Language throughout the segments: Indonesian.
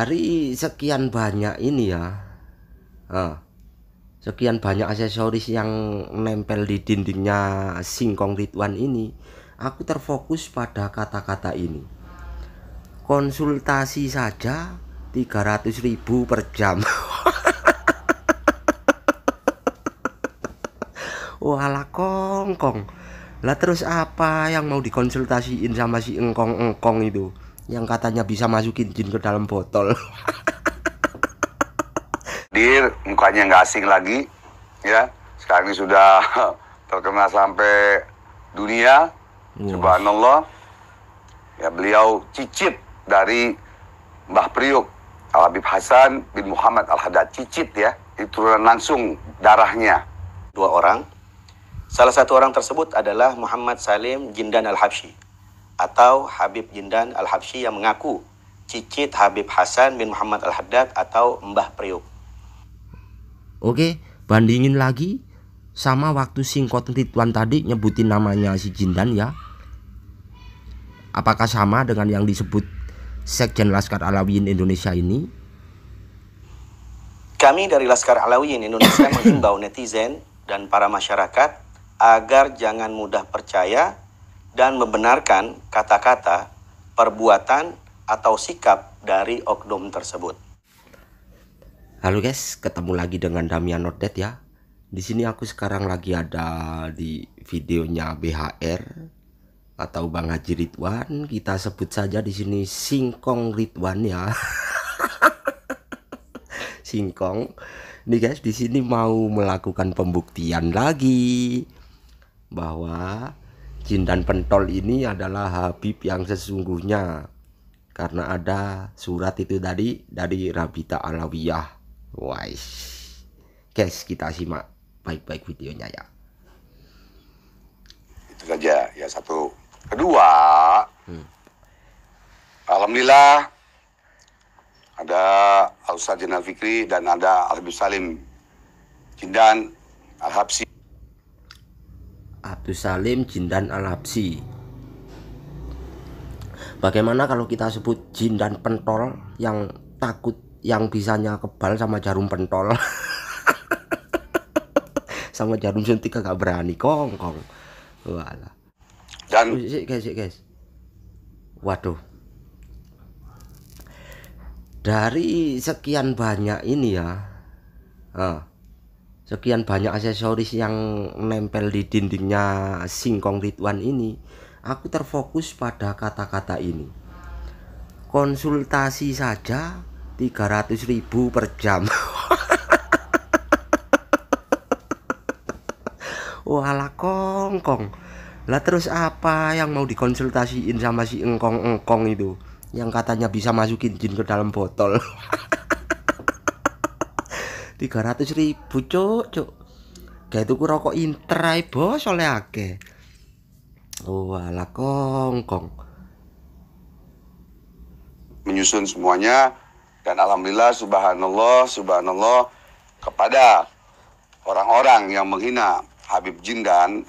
Dari sekian banyak ini ya, sekian banyak aksesoris yang nempel di dindingnya Singkong Ridwan ini, aku terfokus pada kata-kata ini. Konsultasi saja 300.000 per jam. Walah kongkong. Lah terus apa yang mau dikonsultasiin sama si engkong-engkong itu, yang katanya bisa masukin jin ke dalam botol? Dir, mukanya nggak asing lagi, ya. Sekarang ini sudah terkenal sampai dunia. Subhanallah. Ya, beliau cicit dari Mbah Priuk, Al Habib Hasan bin Muhammad Al Haddad, cicit ya. Itu langsung darahnya. 2 orang. Salah satu orang tersebut adalah Muhammad Salim Jindan Al-Habsyi atau Habib Jindan Al-Habsyi yang mengaku cicit Habib Hasan bin Muhammad Al-Haddad atau Mbah Priuk. Oke, bandingin lagi sama waktu Singkong Ridwan tadi nyebutin namanya si Jindan ya. Apakah sama dengan yang disebut Sekjen Laskar Alawiyin Indonesia ini? Kami dari Laskar Alawiyin Indonesia menghimbau netizen dan para masyarakat agar jangan mudah percaya dan membenarkan kata-kata, perbuatan, atau sikap dari oknum tersebut. Halo guys, ketemu lagi dengan Damian Nodet ya. Di sini aku sekarang lagi ada di videonya BHR atau Bang Haji Ridwan. Kita sebut saja di sini Singkong Ridwan ya. Singkong. Nih guys, di sini mau melakukan pembuktian lagi bahwa jin dan pentol ini adalah Habib yang sesungguhnya, karena ada surat itu dari Rabita Alawiyah. Wais, guys, kita simak baik-baik videonya ya. Itu saja ya, satu. Kedua, alhamdulillah ada Al-Ustaz Jindan Fikri dan ada Al-Habib Salim Jindan Al-Habsyi. Abdus Salim Jindan Al-Habsyi. Bagaimana kalau kita sebut jin dan pentol yang takut, yang bisanya kebal sama jarum pentol? Sama jarum suntik agak berani kongkong. Walah. Dan guys. Waduh. Dari sekian banyak ini ya, sekian banyak aksesoris yang nempel di dindingnya Singkong Ridwan ini, aku terfokus pada kata-kata ini. Konsultasi saja 300.000 per jam. Walah kongkong. Lah terus apa yang mau dikonsultasiin sama si engkong-engkong itu, yang katanya bisa masukin jin ke dalam botol? 300.000 cuk. Kayak tuku rokok Inter bos oleh akeh. Walah kongkong. menyusun semuanya, dan alhamdulillah subhanallah kepada orang-orang yang menghina Habib Jindan,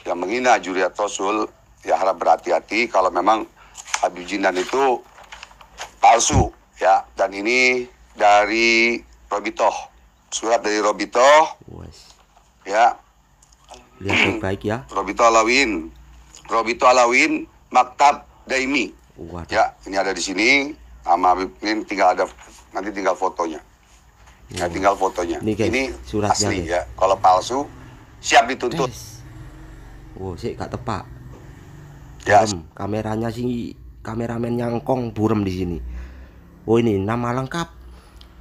yang menghina Juriat Rasul, ya harap berhati-hati kalau memang Habib Jindan itu palsu ya. Dan ini dari Robitoh, surat dari Robitoh ya, Lihat baik ya. Robitoh Alawin Maktab Daimi. Waduh. Ya, ini ada di sini nama Habib, ini tinggal ada, nanti tinggal fotonya. Ya, tinggal fotonya. Nih, guys, ini suratnya, asli guys. ya. Kalau palsu siap dituntut. Wow, sih gak tepak. Ya, kameranya sih, kameramen yang kong burem di sini. Oh, ini nama lengkap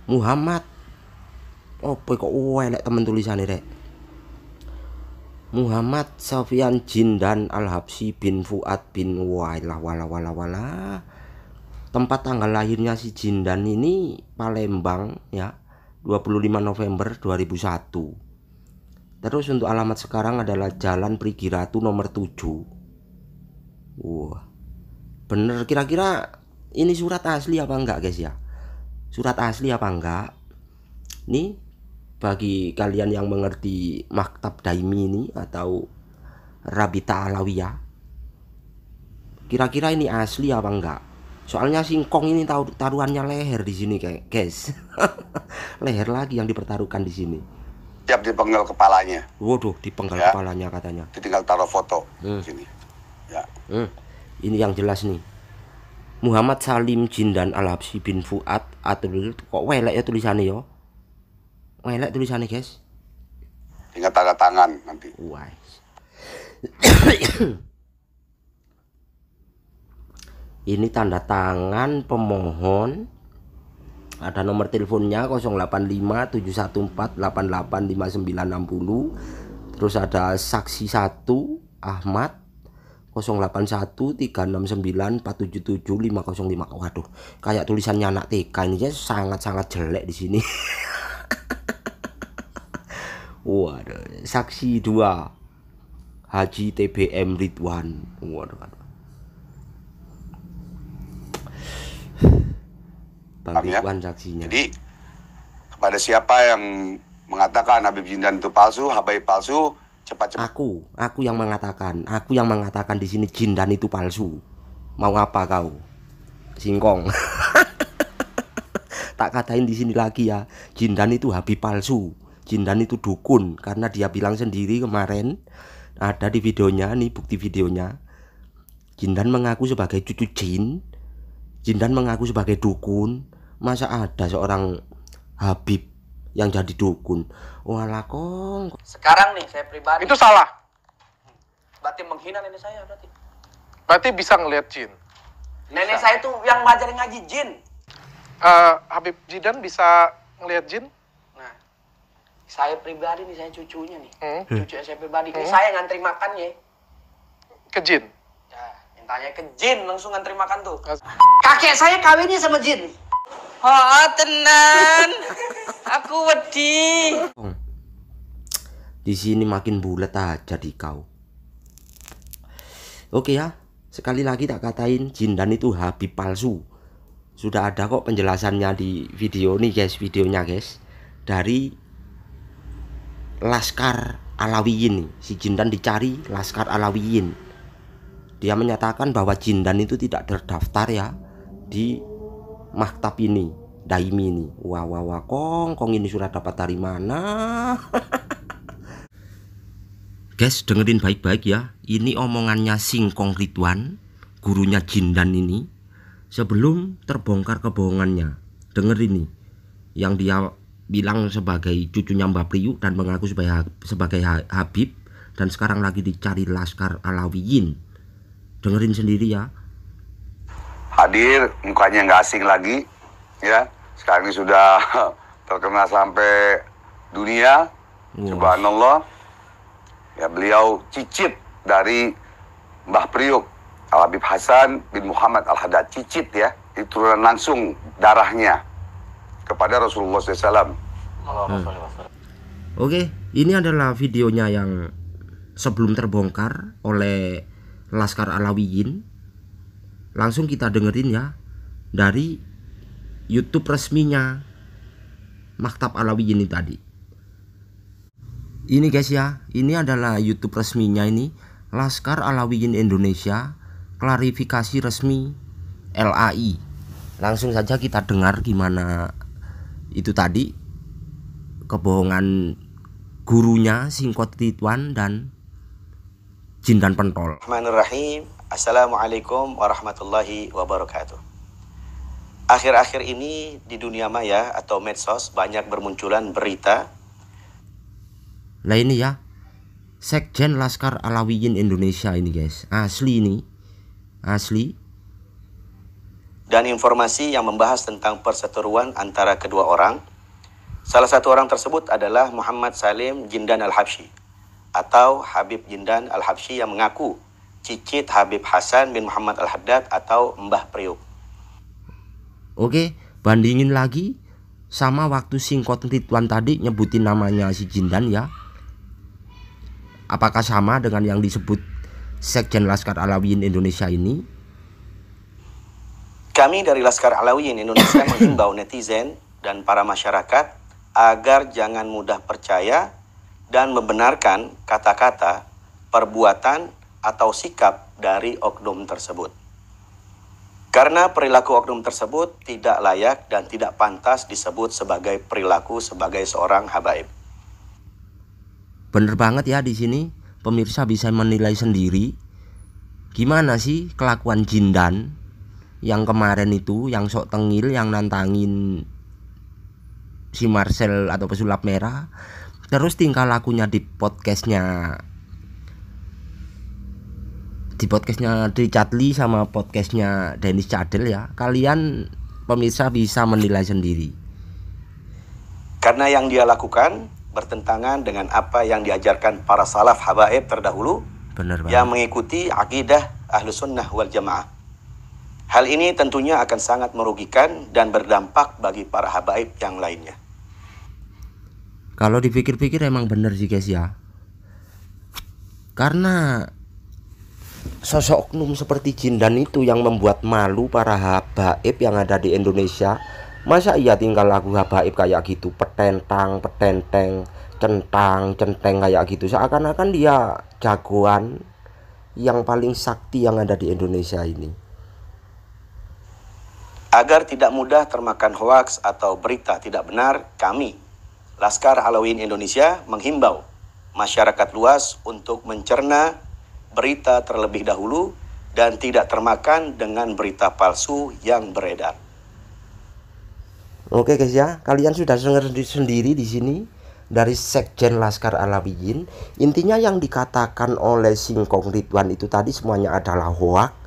Muhammad. Oh, kok elek temen tulisannya rek. Muhammad Sofyan Jindan Al-Habsyi bin Fuad bin wala. Tempat tanggal lahirnya si Jindan ini Palembang ya, 25 November 2001. Terus untuk alamat sekarang adalah Jalan Prigiratu nomor 7. Wah, bener. Kira-kira ini surat asli apa enggak guys ya? Surat asli apa enggak? Nih, bagi kalian yang mengerti Maktab Daimi ini atau Rabita Alawiyah, kira-kira ini asli apa enggak? Soalnya singkong ini taruhannya leher di sini kayak guys. Leher lagi yang dipertaruhkan di sini. Siap dipenggal kepalanya. Waduh, dipenggal Ya. kepalanya katanya. Tinggal taruh foto sini. Ya. Ini yang jelas nih. Muhammad Salim Jindan Al-Habsyi bin Fuad atau kok welek ya tulisannya ya. Welek tulisannya guys. Tinggal tanda tangan nanti. Wah. Ini tanda tangan pemohon. Ada nomor teleponnya 085714885960. Terus ada saksi 1 Ahmad 081369477505. Waduh, kayak tulisannya anak TK ini ya, sangat-sangat jelek di sini. Waduh, saksi 2 Haji TBM Ridwan. Waduh. Bang Ridwan saksinya. Jadi kepada siapa yang mengatakan Habib Jindan itu palsu, habaib palsu, cepat-cepat. Aku yang mengatakan di sini Jindan itu palsu. Mau apa kau? Singkong. Tak katain di sini lagi ya. Jindan itu Habib palsu. Jindan itu dukun karena dia bilang sendiri kemarin ada di videonya nih, bukti videonya. Jindan mengaku sebagai cucu jin. Jindan mengaku sebagai dukun. Masa ada seorang Habib yang jadi dukun? Walah kong. Sekarang nih saya pribadi. Itu salah. Berarti menghina nenek saya berarti. Berarti bisa ngelihat jin. Nenek saya tuh yang ngajarin ngaji jin. Habib Jindan bisa ngelihat jin? Nah, saya pribadi nih, saya cucunya nih. Cucu saya pribadi. Ini Hmm. saya ngantri makannya. Ke jin? Ya, mintanya ke jin langsung ngantri makan tuh. Kakek saya kawinnya sama jin. Oh, tenan. Aku wedi. Di sini makin bulat aja di kau. Oke ya, sekali lagi tak katain Jindan itu Habib palsu. Sudah ada kok penjelasannya di video nih guys, videonya guys. Dari Laskar Alawiyin nih. Si Jindan dicari Laskar Alawiyin. Dia menyatakan bahwa Jindan itu tidak terdaftar ya di maktab ini, Daimi ini. Wah kong ini surat dapat dari mana? Guys, dengerin baik-baik ya. Ini omongannya Singkong Ridwan, gurunya Jindan ini. Sebelum terbongkar kebohongannya, dengerin nih. Yang dia bilang sebagai cucunya Mbah Priuk dan mengaku sebagai Habib, dan sekarang lagi dicari Laskar Alawiyin. Dengerin sendiri ya. Hadir, mukanya nggak asing lagi, ya. Sekarang ini sudah terkenal sampai dunia. Subhanallah. Ya, beliau cicit dari Mbah Priuk, Al-Habib Hasan bin Muhammad Al-Haddad. Cicit ya, itu langsung darahnya kepada Rasulullah SAW. Oke, ini adalah videonya yang sebelum terbongkar oleh Laskar Alawiyin. Langsung kita dengerin ya dari YouTube resminya Maktab Alawiyin ini tadi. Ini guys ya, ini adalah YouTube resminya ini Laskar Alawiyin Indonesia, klarifikasi resmi LAI. Langsung saja kita dengar gimana itu tadi kebohongan gurunya Singkong Ridwan dan Jindan Pentol. Bismillahirrahmanirrahim. Assalamualaikum warahmatullahi wabarakatuh. Akhir-akhir ini di dunia maya atau medsos banyak bermunculan berita. Nah ini ya, Sekjen Laskar Alawiyin Indonesia ini guys, asli ini, asli. Dan informasi yang membahas tentang perseteruan antara kedua orang. Salah satu orang tersebut adalah Muhammad Salim Jindan Al-Habsyi atau Habib Jindan Al-Habsyi yang mengaku cicit Habib Hasan bin Muhammad Al-Haddad atau Mbah Priuk. Oke, bandingin lagi sama waktu Singkong Ridwan tadi nyebutin namanya si Jindan ya. Apakah sama dengan yang disebut Sekjen Laskar Alawiyin Indonesia ini? Kami dari Laskar Alawiyin Indonesia menghimbau netizen dan para masyarakat agar jangan mudah percaya dan membenarkan kata-kata, perbuatan, atau sikap dari oknum tersebut. Karena perilaku oknum tersebut tidak layak dan tidak pantas disebut sebagai perilaku sebagai seorang habaib. Bener banget ya, di sini pemirsa bisa menilai sendiri gimana sih kelakuan Jindan yang kemarin itu, yang sok tengil, yang nantangin si Marcel atau pesulap merah. Terus tingkah lakunya di podcastnya Richard Lee sama podcastnya Dennis Cadel ya. Kalian pemirsa bisa menilai sendiri. Karena yang dia lakukan bertentangan dengan apa yang diajarkan para salaf habaib terdahulu. Bener banget. Yang mengikuti akidah Ahlus Sunnah wal Jamaah. Hal ini tentunya akan sangat merugikan dan berdampak bagi para habaib yang lainnya. Kalau dipikir-pikir emang bener sih guys ya. Karena sosok oknum seperti Jindan itu yang membuat malu para habaib yang ada di Indonesia. Masa iya tinggal lagu habaib kayak gitu, petentang, petenteng, centang, kayak gitu. Seakan-akan dia jagoan yang paling sakti yang ada di Indonesia ini. Agar tidak mudah termakan hoaks atau berita tidak benar, kami, Laskar Alawiyyin Indonesia, menghimbau masyarakat luas untuk mencerna berita terlebih dahulu dan tidak termakan dengan berita palsu yang beredar. Oke guys ya, kalian sudah dengar sendiri di sini dari Sekjen Laskar Alawiyyin. Intinya yang dikatakan oleh Singkong Ridwan itu tadi semuanya adalah hoak.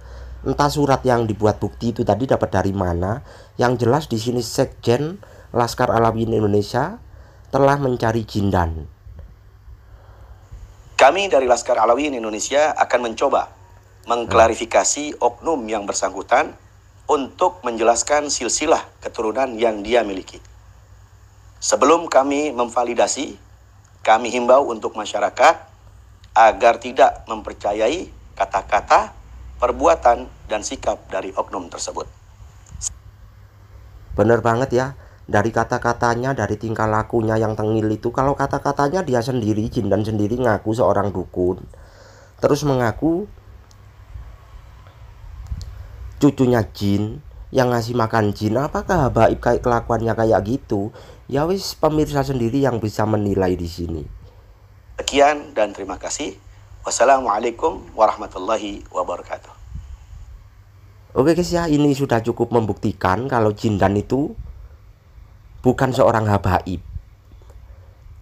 Entah surat yang dibuat bukti itu tadi dapat dari mana. Yang jelas di sini Sekjen Laskar Alawiyyin Indonesia telah mencari Jindan. Kami dari Laskar Alawiyyin Indonesia akan mencoba mengklarifikasi oknum yang bersangkutan untuk menjelaskan silsilah keturunan yang dia miliki. Sebelum kami memvalidasi, kami himbau untuk masyarakat agar tidak mempercayai kata-kata, perbuatan, dan sikap dari oknum tersebut. Bener banget ya. Dari kata-katanya, dari tingkah lakunya yang tengil itu. Kalau kata-katanya dia sendiri, Jindan sendiri ngaku seorang dukun, terus mengaku cucunya jin yang ngasih makan jin. Apakah habaib kayak kelakuannya kayak gitu? Ya wis, pemirsa sendiri yang bisa menilai di sini. Sekian dan terima kasih. Wassalamualaikum warahmatullahi wabarakatuh. Oke guys ya, ini sudah cukup membuktikan kalau Jindan itu bukan seorang habaib.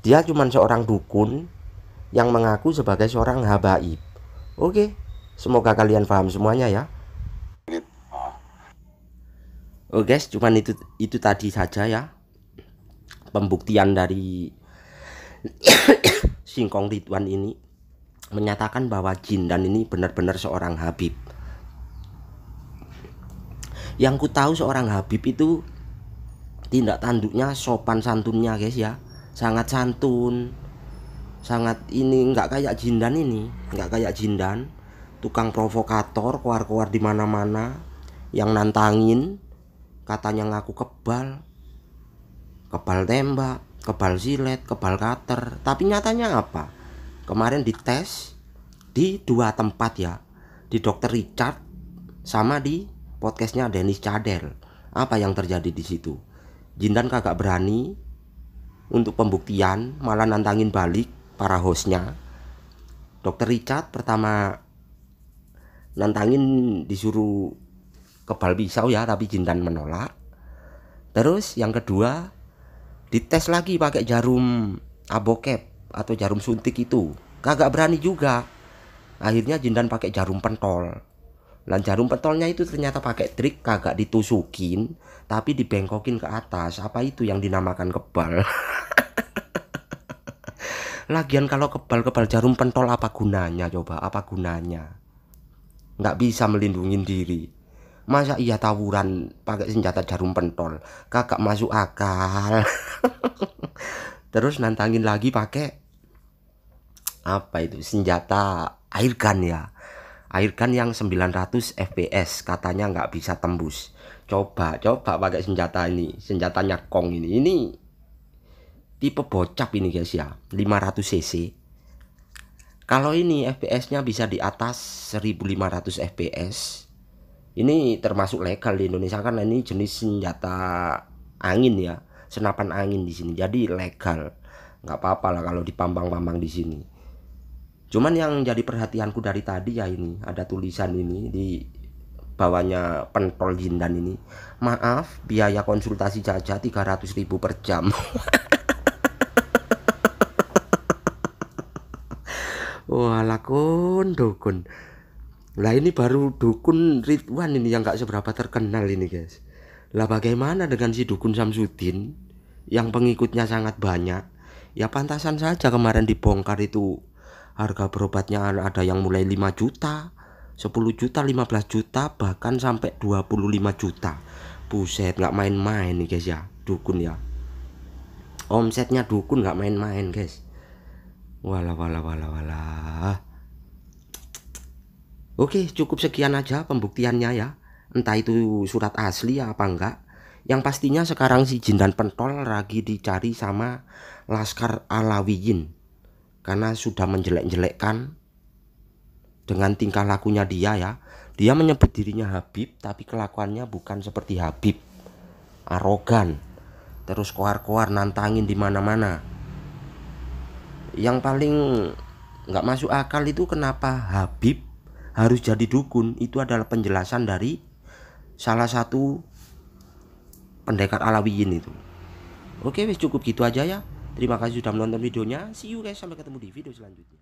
Dia cuma seorang dukun yang mengaku sebagai seorang habaib. Oke, semoga kalian paham semuanya ya. Oke guys, cuman itu tadi saja ya pembuktian dari Singkong Ridwan ini menyatakan bahwa Jindan ini benar-benar seorang habib. Yang ku tahu seorang habib itu tindak tanduknya, sopan santunnya guys ya, sangat santun, sangat ini, nggak kayak Jindan ini, nggak kayak Jindan, tukang provokator, keluar-keluar di mana-mana, yang nantangin, katanya ngaku kebal tembak, kebal silet, kebal cutter, tapi nyatanya apa? Kemarin dites di 2 tempat ya, di Dr. Richard sama di podcastnya Dennis Cadel. Apa yang terjadi di situ? Jindan kagak berani untuk pembuktian, malah nantangin balik para hostnya. Dr. Richard pertama nantangin disuruh kebal pisau ya, tapi Jindan menolak. Terus yang kedua dites lagi pakai jarum abokep atau jarum suntik itu, kagak berani juga. Akhirnya Jindan pakai jarum pentol. Dan jarum pentolnya itu ternyata pakai trik, kagak ditusukin tapi dibengkokin ke atas. Apa itu yang dinamakan kebal? Lagian kalau kebal jarum pentol apa gunanya coba? Apa gunanya? Nggak bisa melindungi diri. Masa iya tawuran pakai senjata jarum pentol? Kagak masuk akal. Terus nantangin lagi pakai apa itu? Senjata airgun ya. Airgun yang 900 fps katanya nggak bisa tembus. Coba pakai senjata ini, senjatanya Kong ini tipe bocap ini guys ya, 500 cc. Kalau ini fps nya bisa di atas 1500 fps, Ini termasuk legal di Indonesia kan, ini jenis senjata angin ya, senapan angin di sini. Jadi legal, nggak apa-apa lah kalau dipampang-pampang di sini. Cuman yang jadi perhatianku dari tadi ya, ini ada tulisan ini di bawahnya pentol Jindan ini. Maaf, biaya konsultasi saja 300.000 per jam. Walah dukun. Lah ini baru dukun Ridwan ini yang gak seberapa terkenal ini guys. Lah bagaimana dengan si dukun Samsudin yang pengikutnya sangat banyak? Ya pantasan saja kemarin dibongkar itu harga berobatnya ada yang mulai 5 juta, 10 juta, 15 juta, bahkan sampai 25 juta. Buset, gak main-main nih guys ya, dukun ya. Omsetnya dukun gak main-main guys. Walah. Oke, cukup sekian aja pembuktiannya ya. Entah itu surat asli apa enggak. Yang pastinya sekarang si Jindan pentol lagi dicari sama Laskar Alawiyin, karena sudah menjelek-jelekkan dengan tingkah lakunya dia ya. Dia menyebut dirinya Habib, tapi kelakuannya bukan seperti Habib. Arogan, terus koar-koar nantangin di mana-mana. Yang paling nggak masuk akal itu kenapa Habib harus jadi dukun. Itu adalah penjelasan dari salah satu pendekar Alawiyin itu. Oke, wis cukup gitu aja ya. Terima kasih sudah menonton videonya. See you guys, sampai ketemu di video selanjutnya.